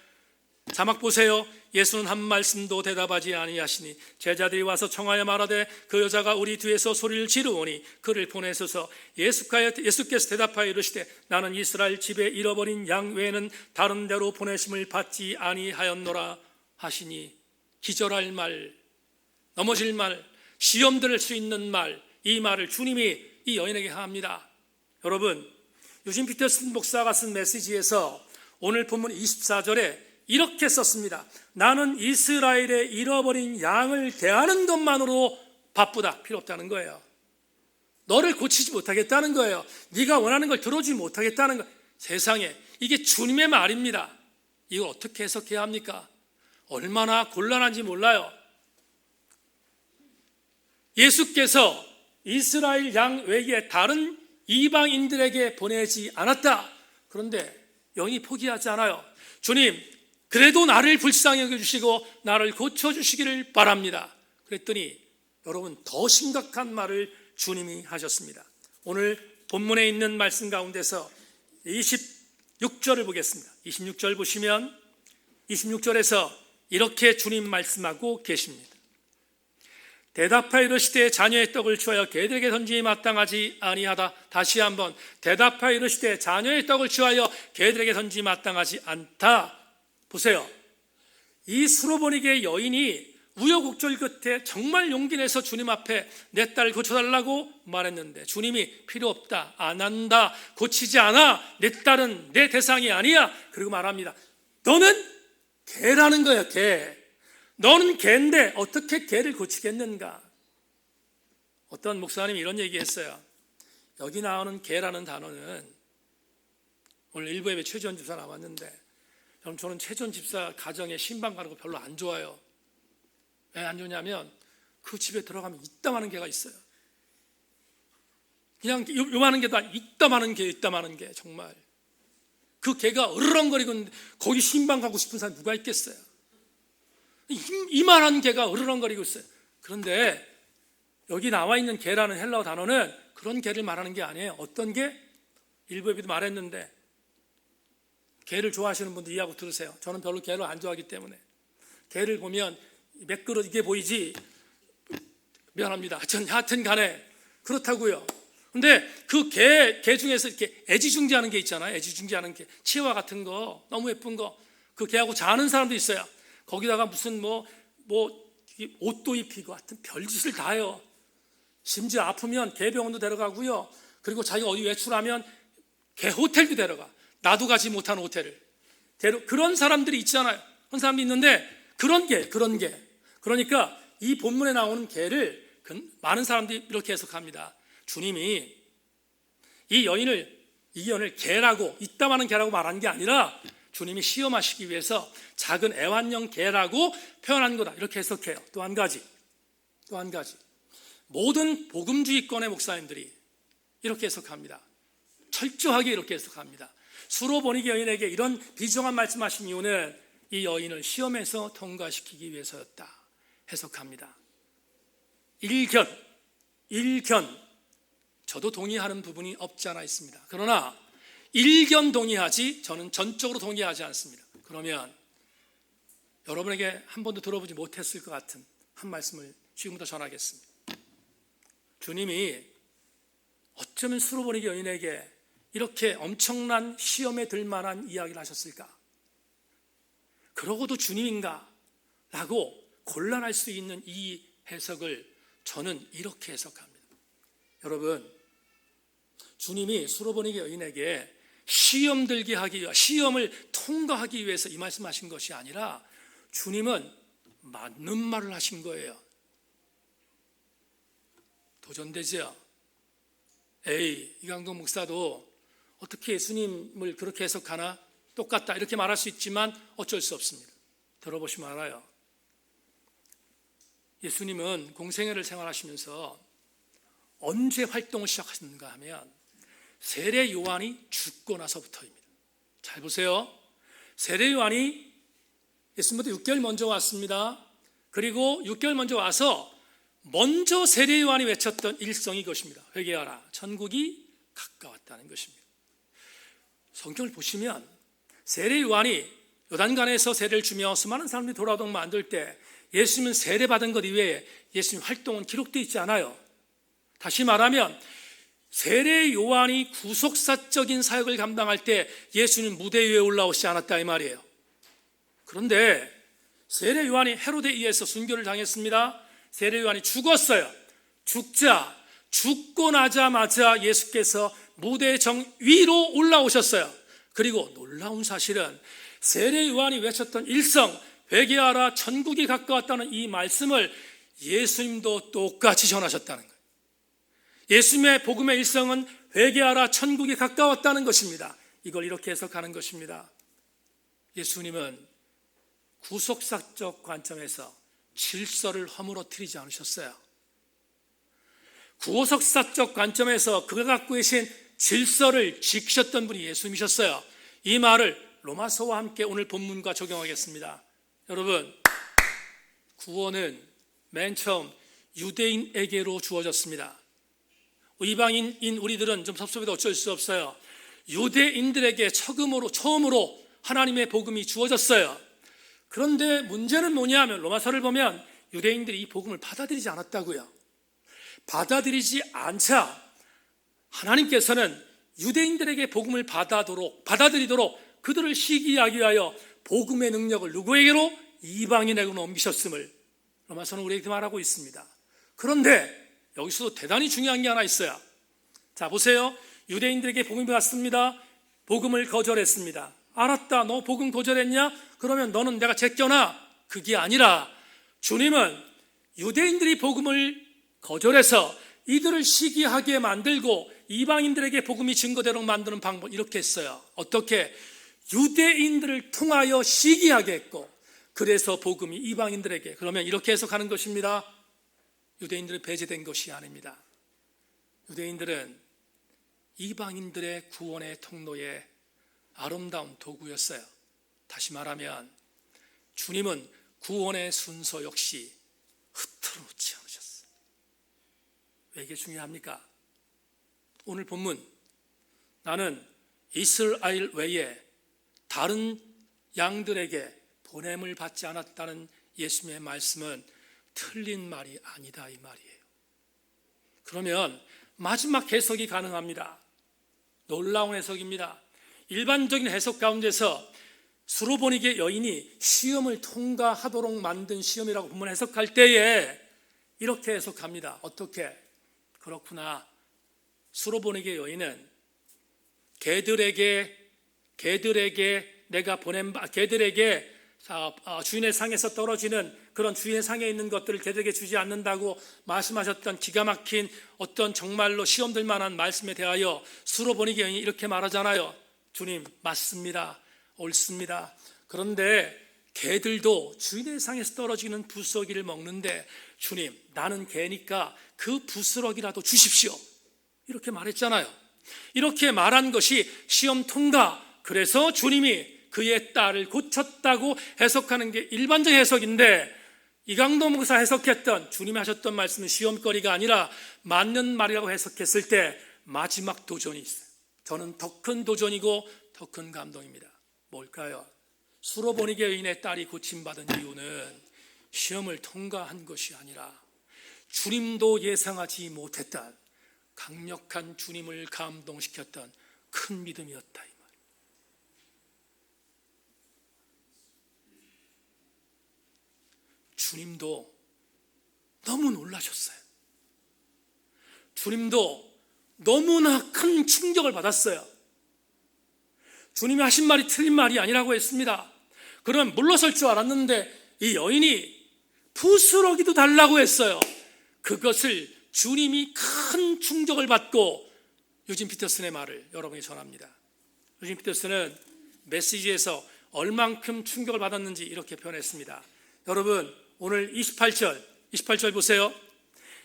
[SPEAKER 1] 자막 보세요. 예수는 한 말씀도 대답하지 아니하시니 제자들이 와서 청하여 말하되 그 여자가 우리 뒤에서 소리를 지르오니 그를 보내소서. 예수께서 대답하여 이르시되 나는 이스라엘 집에 잃어버린 양 외에는 다른 데로 보내심을 받지 아니하였노라 하시니, 기절할 말, 넘어질 말, 시험 들을 수 있는 말, 이 말을 주님이 이 여인에게 합니다. 여러분, 유진 피터슨 목사가 쓴 메시지에서 오늘 본문 24절에 이렇게 썼습니다. 나는 이스라엘의 잃어버린 양을 대하는 것만으로 바쁘다. 필요 없다는 거예요. 너를 고치지 못하겠다는 거예요. 네가 원하는 걸 들어주지 못하겠다는 거예요. 세상에, 이게 주님의 말입니다. 이걸 어떻게 해석해야 합니까? 얼마나 곤란한지 몰라요. 예수께서 이스라엘 양 외에 다른 이방인들에게 보내지 않았다. 그런데 영이 포기하지 않아요. 주님, 그래도 나를 불쌍히 여겨주시고 나를 고쳐주시기를 바랍니다. 그랬더니 여러분, 더 심각한 말을 주님이 하셨습니다. 오늘 본문에 있는 말씀 가운데서 26절을 보겠습니다. 26절 보시면 26절에서 이렇게 주님 말씀하고 계십니다. 대답하여 이르시되 자녀의 떡을 취하여 개들에게 던지기 마땅하지 아니하다. 다시 한번, 대답하여 이르시되 자녀의 떡을 취하여 개들에게 던지기 마땅하지 않다. 보세요. 이 수로보니게 여인이 우여곡절 끝에 정말 용기 내서 주님 앞에 내 딸 고쳐달라고 말했는데 주님이 필요 없다, 안 한다, 고치지 않아, 내 딸은 내 대상이 아니야. 그리고 말합니다. 너는 개라는 거야, 개. 너는 개인데 어떻게 개를 고치겠는가? 어떤 목사님이 이런 얘기했어요. 여기 나오는 개라는 단어는, 오늘 일부 예배 최지원 집사 나왔는데 저는 최지원 집사 가정에 신방 가는 거 별로 안 좋아요. 왜 안 좋냐면 그 집에 들어가면 이따마는 개가 있어요. 그냥 요만한 개도 아니고 이따마는 개, 정말 그 개가 으르렁거리고 있는데 거기 신방 가고 싶은 사람 누가 있겠어요? 이만한 개가 으르렁거리고 있어요. 그런데 여기 나와 있는 개라는 헬라어 단어는 그런 개를 말하는 게 아니에요. 어떤 개? 일부에도 말했는데, 개를 좋아하시는 분들 이해하고 들으세요. 저는 별로 개를 안 좋아하기 때문에. 개를 보면 매끄러지게 보이지, 미안합니다. 하여튼 간에 그렇다고요. 근데 그 개 중에서 이렇게 애지중지하는 게 있잖아요. 애지중지하는 개, 치와 같은 거, 너무 예쁜 거, 그 개하고 자는 사람도 있어요. 거기다가 무슨 옷도 입히고 하여튼 별짓을 다 해요. 심지어 아프면 개병원도 데려가고요. 그리고 자기가 어디 외출하면 개 호텔도 데려가. 나도 가지 못한 호텔을. 그런 사람들이 있잖아요. 그런 사람이 있는데 그런 개. 그러니까 이 본문에 나오는 개를 많은 사람들이 이렇게 해석합니다. 주님이 이 연을 개라고, 이따만한 개라고 말한 게 아니라 주님이 시험하시기 위해서 작은 애완용 개라고 표현한 거다, 이렇게 해석해요. 또 한 가지, 모든 복음주의권의 목사님들이 이렇게 해석합니다. 철저하게 이렇게 해석합니다. 수로보니게 여인에게 이런 비정한 말씀하신 이유는 이 여인을 시험에서 통과시키기 위해서였다 해석합니다. 일견 저도 동의하는 부분이 없지 않아 있습니다. 그러나 일견 동의하지, 저는 전적으로 동의하지 않습니다. 그러면 여러분에게 한 번도 들어보지 못했을 것 같은 한 말씀을 지금부터 전하겠습니다. 주님이 어쩌면 수로보니게 여인에게 이렇게 엄청난 시험에 들 만한 이야기를 하셨을까? 그러고도 주님인가? 라고 곤란할 수 있는 이 해석을 저는 이렇게 해석합니다. 여러분, 주님이 수로보니게 여인에게 시험 들게 하기 위해, 시험을 통과하기 위해서 이 말씀하신 것이 아니라 주님은 맞는 말을 하신 거예요. 도전되죠? 이강동 목사도 어떻게 예수님을 그렇게 해석하나? 똑같다 이렇게 말할 수 있지만 어쩔 수 없습니다. 들어보시면 알아요. 예수님은 공생애를 생활하시면서 언제 활동을 시작하셨는가 하면 세례 요한이 죽고 나서부터입니다. 잘 보세요. 세례 요한이 예수님보다 6개월 먼저 왔습니다. 그리고 6개월 먼저 와서 먼저 세례 요한이 외쳤던 일성이 이것입니다. 회개하라, 천국이 가까웠다는 것입니다. 성경을 보시면 세례 요한이 요단강에서 세례를 주며 수많은 사람들이 돌아오도록 만들 때 예수님은 세례받은 것 이외에 예수님 활동은 기록되어 있지 않아요. 다시 말하면 세례 요한이 구속사적인 사역을 감당할 때 예수는 무대 위에 올라오지 않았다 이 말이에요. 그런데 세례 요한이 헤로데에 의해서 순교를 당했습니다. 세례 요한이 죽었어요. 죽고 나자마자 예수께서 무대 위로 올라오셨어요. 그리고 놀라운 사실은 세례 요한이 외쳤던 일성, 회개하라 천국이 가까웠다는 이 말씀을 예수님도 똑같이 전하셨다는 거예요. 예수님의 복음의 일성은 회개하라 천국이 가까웠다는 것입니다. 이걸 이렇게 해석하는 것입니다. 예수님은 구속사적 관점에서 질서를 허물어뜨리지 않으셨어요. 구속사적 관점에서 그가 갖고 계신 질서를 지키셨던 분이 예수님이셨어요. 이 말을 로마서와 함께 오늘 본문과 적용하겠습니다. 여러분, 구원은 맨 처음 유대인에게로 주어졌습니다. 이방인인 우리들은 좀 섭섭해도 어쩔 수 없어요. 유대인들에게 처음으로 하나님의 복음이 주어졌어요. 그런데 문제는 뭐냐면 로마서를 보면 유대인들이 이 복음을 받아들이지 않았다고요. 받아들이지 않자 하나님께서는 유대인들에게 복음을 받아들이도록 그들을 시기하기 위하여 복음의 능력을 누구에게로? 이방인에게로 옮기셨음을 로마서는 우리에게 말하고 있습니다. 그런데 여기서도 대단히 중요한 게 하나 있어요. 자, 보세요. 유대인들에게 복음이 왔습니다. 복음을 거절했습니다. 알았다, 너 복음 거절했냐? 그러면 너는 내가 제껴놔. 그게 아니라 주님은 유대인들이 복음을 거절해서 이들을 시기하게 만들고 이방인들에게 복음이 증거되도록 만드는 방법 이렇게 했어요. 어떻게? 유대인들을 통하여 시기하게 했고, 그래서 복음이 이방인들에게, 그러면 이렇게 해석하는 것입니다. 유대인들은 배제된 것이 아닙니다. 유대인들은 이방인들의 구원의 통로에 아름다운 도구였어요. 다시 말하면 주님은 구원의 순서 역시 흐트러 놓지 않으셨어요. 왜 이게 중요합니까? 오늘 본문, 나는 이스라엘 외에 다른 양들에게 보냄을 받지 않았다는 예수님의 말씀은 틀린 말이 아니다 이 말이에요. 그러면 마지막 해석이 가능합니다. 놀라운 해석입니다. 일반적인 해석 가운데서 수로보니게 여인이 시험을 통과하도록 만든 시험이라고 본문 해석할 때에 이렇게 해석합니다. 어떻게? 그렇구나. 수로보니게 여인은 개들에게 주인의 상에서 떨어지는 그런 주인의 상에 있는 것들을 개들에게 주지 않는다고 말씀하셨던 기가 막힌 어떤 정말로 시험될 만한 말씀에 대하여 수로보니게 여인이 이렇게 말하잖아요. 주님, 맞습니다. 옳습니다. 그런데 개들도 주인의 상에서 떨어지는 부스러기를 먹는데 주님, 나는 개니까 그 부스러기라도 주십시오. 이렇게 말했잖아요. 이렇게 말한 것이 시험 통과, 그래서 주님이 그의 딸을 고쳤다고 해석하는 게 일반적 해석인데, 이강도 목사 해석했던 주님이 하셨던 말씀은 시험거리가 아니라 맞는 말이라고 해석했을 때 마지막 도전이 있어요. 저는 더 큰 도전이고 더 큰 감동입니다. 뭘까요? 수로보니게 여인의 딸이 고침받은 이유는 시험을 통과한 것이 아니라 주님도 예상하지 못했던 강력한 주님을 감동시켰던 큰 믿음이었다 이 말. 주님도 너무 놀라셨어요. 주님도 너무나 큰 충격을 받았어요. 주님이 하신 말이 틀린 말이 아니라고 했습니다. 그럼 물러설 줄 알았는데 이 여인이 부스러기도 달라고 했어요. 그것을 주님이 큰 충격을 받고 유진 피터슨의 말을 여러분이 전합니다. 유진 피터슨은 메시지에서 얼만큼 충격을 받았는지 이렇게 표현했습니다. 여러분, 오늘 28절 보세요.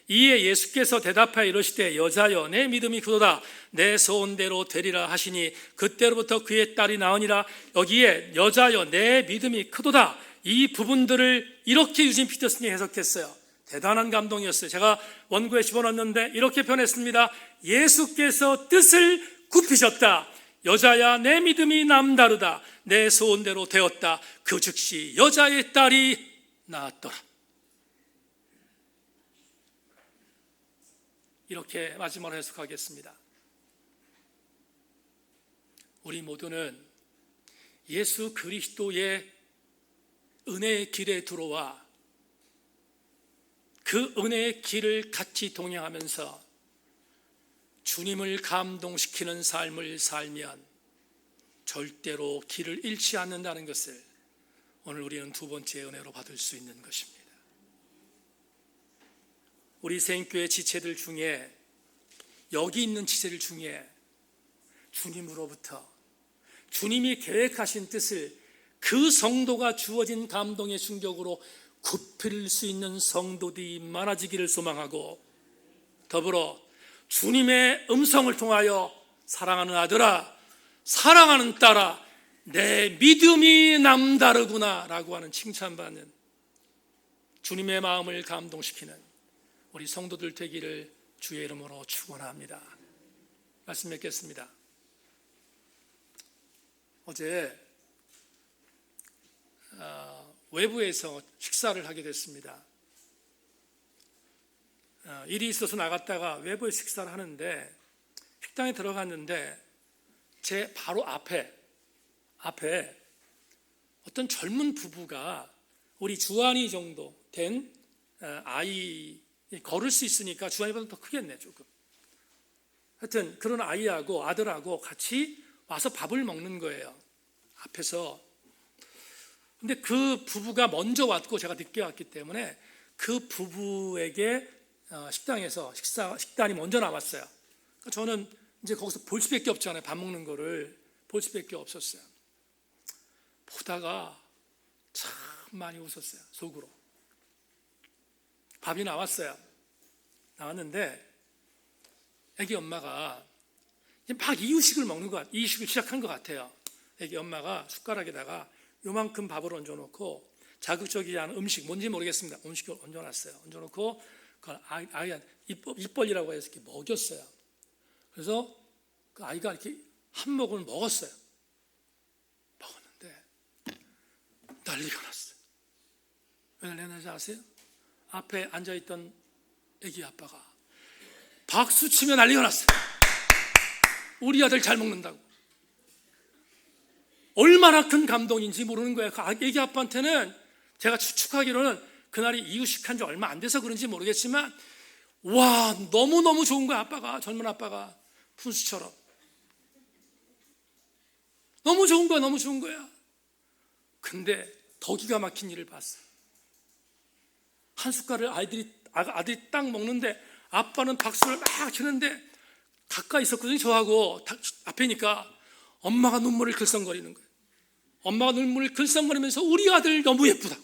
[SPEAKER 1] 이에 예수께서 대답하여 이르시되 여자여 내 믿음이 크도다 내 소원대로 되리라 하시니 그때로부터 그의 딸이 나으니라. 여기에 여자여 내 믿음이 크도다, 이 부분들을 이렇게 유진 피터슨이 해석했어요. 대단한 감동이었어요. 제가 원고에 집어넣었는데 이렇게 표현했습니다. 예수께서 뜻을 굽히셨다. 여자야 내 믿음이 남다르다. 내 소원대로 되었다. 그 즉시 여자의 딸이 낳았더라. 이렇게 마지막으로 해석하겠습니다. 우리 모두는 예수 그리스도의 은혜의 길에 들어와 그 은혜의 길을 같이 동행하면서 주님을 감동시키는 삶을 살면 절대로 길을 잃지 않는다는 것을 오늘 우리는 두 번째 은혜로 받을 수 있는 것입니다. 우리 세인교회 지체들 중에, 여기 있는 지체들 중에 주님으로부터 주님이 계획하신 뜻을 그 성도가 주어진 감동의 충격으로 굽힐 수 있는 성도들이 많아지기를 소망하고, 더불어 주님의 음성을 통하여 사랑하는 아들아, 사랑하는 딸아, 내 믿음이 남다르구나 라고 하는 칭찬받는 주님의 마음을 감동시키는 우리 성도들 되기를 주의 이름으로 축원합니다. 말씀 맺겠습니다. 어제 외부에서 식사를 하게 됐습니다. 일이 있어서 나갔다가 외부에 식사를 하는데 식당에 들어갔는데 제 바로 앞에 어떤 젊은 부부가 우리 주한이 정도 된 아이, 걸을 수 있으니까 주한이보다 더 크겠네 조금. 하여튼 그런 아이하고 아들하고 같이 와서 밥을 먹는 거예요, 앞에서. 근데 그 부부가 먼저 왔고 제가 늦게 왔기 때문에 그 부부에게 식당에서 식단이 먼저 나왔어요. 저는 이제 거기서 볼 수밖에 없잖아요. 밥 먹는 거를 볼 수밖에 없었어요. 보다가 참 많이 웃었어요, 속으로. 밥이 나왔는데 애기 엄마가 막 이유식을 먹는 것 같아요. 이유식을 시작한 것 같아요. 애기 엄마가 숟가락에다가 요만큼 밥을 얹어놓고 자극적이지 않은 음식, 뭔지 모르겠습니다. 음식을 얹어놨어요. 얹어놓고 그 아이가 입 벌리라고 해서 이렇게 먹였어요. 그래서 그 아이가 이렇게 한 모금을 먹었어요. 먹었는데 난리가 났어요. 왜 난리가 났는지 아세요? 앞에 앉아있던 애기 아빠가 박수 치며 난리가 났어요. 우리 아들 잘 먹는다고. 얼마나 큰 감동인지 모르는 거예요. 그 애기 아빠한테는 제가 추측하기로는 그날이 이유식한 지 얼마 안 돼서 그런지 모르겠지만 와, 너무너무 좋은 거야. 아빠가, 젊은 아빠가 푼수처럼 너무 좋은 거야. 너무 좋은 거야. 근데 더 기가 막힌 일을 봤어요. 한 숟갈을 아들이 딱 먹는데 아빠는 박수를 막 치는데 가까이 있었거든요. 저하고 앞에니까 엄마가 눈물을 글썽거리는 거예요. 엄마가 눈물을 글썽거리면서 우리 아들 너무 예쁘다고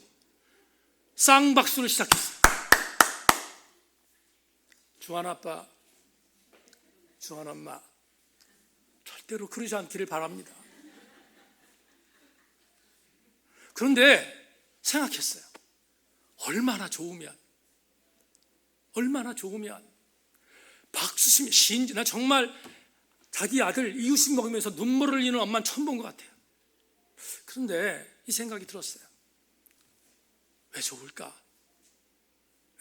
[SPEAKER 1] 쌍박수를 시작했어요. 주한 아빠, 주한 엄마, 절대로 그러지 않기를 바랍니다. 그런데 생각했어요. 얼마나 좋으면 박수치며 나 정말 자기 아들 이유식 먹으면서 눈물을 흘리는 엄마는 처음 본 것 같아요. 그런데 이 생각이 들었어요.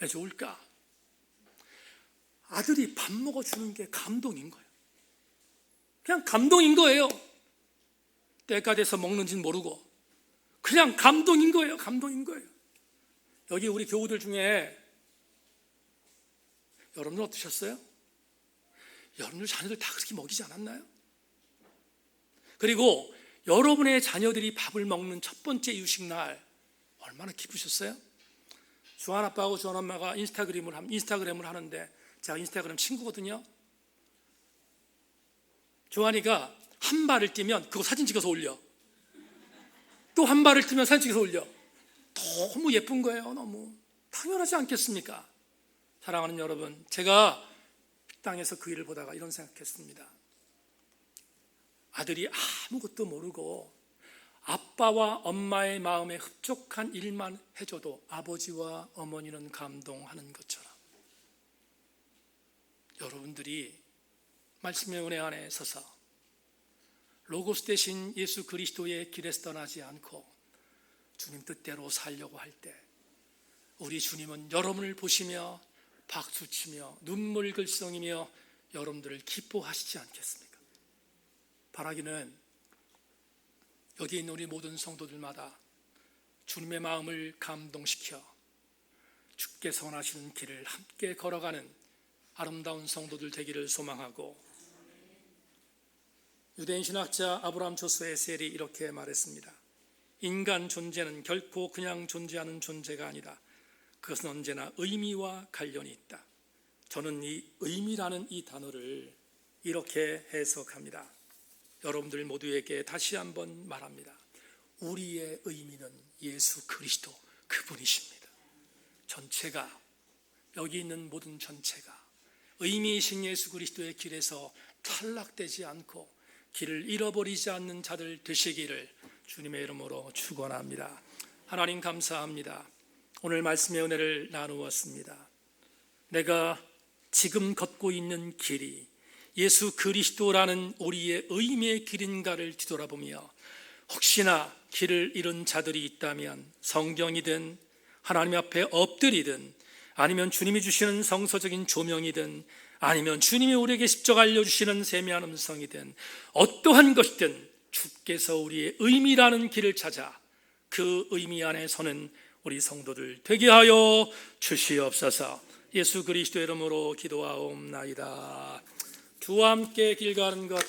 [SPEAKER 1] 왜 좋을까? 아들이 밥 먹어주는 게 감동인 거예요. 그냥 감동인 거예요. 때가 돼서 먹는지는 모르고 그냥 감동인 거예요. 여기 우리 교우들 중에 여러분들 어떠셨어요? 여러분들 자녀들 다 그렇게 먹이지 않았나요? 그리고 여러분의 자녀들이 밥을 먹는 첫 번째 이유식 날 얼마나 기쁘셨어요? 주한 아빠하고 주한 엄마가 인스타그램을 하는데 제가 인스타그램 친구거든요. 주한이가 한 발을 뛰면 그거 사진 찍어서 올려. 또 한 발을 뛰면 사진 찍어서 올려. 너무 예쁜 거예요. 너무 당연하지 않겠습니까? 사랑하는 여러분, 제가 식당에서 그 일을 보다가 이런 생각했습니다. 아들이 아무것도 모르고 아빠와 엄마의 마음에 흡족한 일만 해줘도 아버지와 어머니는 감동하는 것처럼 여러분들이 말씀의 은혜 안에 서서 로고스 대신 예수 그리스도의 길에서 떠나지 않고 주님 뜻대로 살려고 할 때 우리 주님은 여러분을 보시며 박수치며 눈물 글썽이며 여러분들을 기뻐하시지 않겠습니까? 바라기는 여기 있는 우리 모든 성도들마다 주님의 마음을 감동시켜 주께서 원하시는 길을 함께 걸어가는 아름다운 성도들 되기를 소망하고, 유대인 신학자 아브라함 조스 에셀이 이렇게 말했습니다. 인간 존재는 결코 그냥 존재하는 존재가 아니다. 그것은 언제나 의미와 관련이 있다. 저는 이 의미라는 이 단어를 이렇게 해석합니다. 여러분들 모두에게 다시 한번 말합니다. 우리의 의미는 예수 그리스도 그분이십니다. 전체가, 여기 있는 모든 전체가 의미이신 예수 그리스도의 길에서 탈락되지 않고 길을 잃어버리지 않는 자들 되시기를 주님의 이름으로 축원합니다. 하나님 감사합니다. 오늘 말씀의 은혜를 나누었습니다. 내가 지금 걷고 있는 길이 예수 그리스도라는 우리의 의미의 길인가를 뒤돌아보며 혹시나 길을 잃은 자들이 있다면 성경이든 하나님 앞에 엎드리든 아니면 주님이 주시는 성서적인 조명이든 아니면 주님이 우리에게 직접 알려주시는 세미한 음성이든 어떠한 것이든 주께서 우리의 의미라는 길을 찾아 그 의미 안에 서는 우리 성도들 되게 하여 주시옵소서. 예수 그리스도의 이름으로 기도하옵나이다. 주와 함께 길 가는 것